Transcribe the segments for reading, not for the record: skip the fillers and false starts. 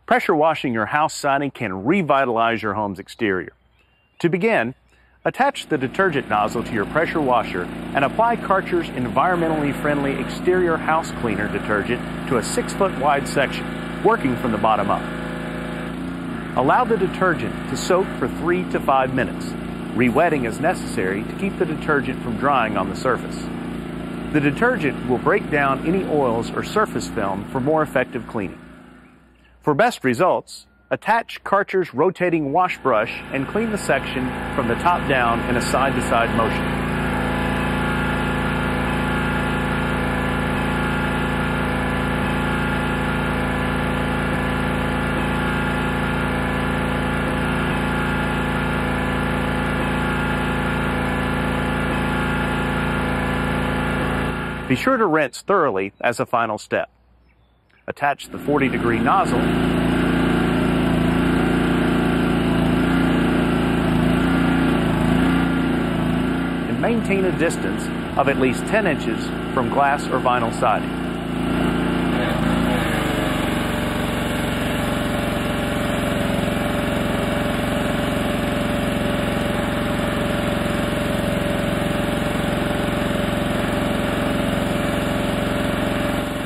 Pressure washing your house siding can revitalize your home's exterior. To begin, attach the detergent nozzle to your pressure washer and apply Karcher's environmentally friendly exterior house cleaner detergent to a 6-foot wide section, working from the bottom up. Allow the detergent to soak for 3 to 5 minutes. Re-wetting is necessary to keep the detergent from drying on the surface. The detergent will break down any oils or surface film for more effective cleaning. For best results, attach Karcher's rotating wash brush and clean the section from the top down in a side-to-side motion. Be sure to rinse thoroughly as a final step. Attach the 40-degree nozzle and maintain a distance of at least 10 inches from glass or vinyl siding.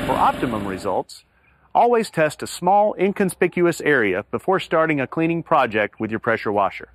For optimum results, always test a small, inconspicuous area before starting a cleaning project with your pressure washer.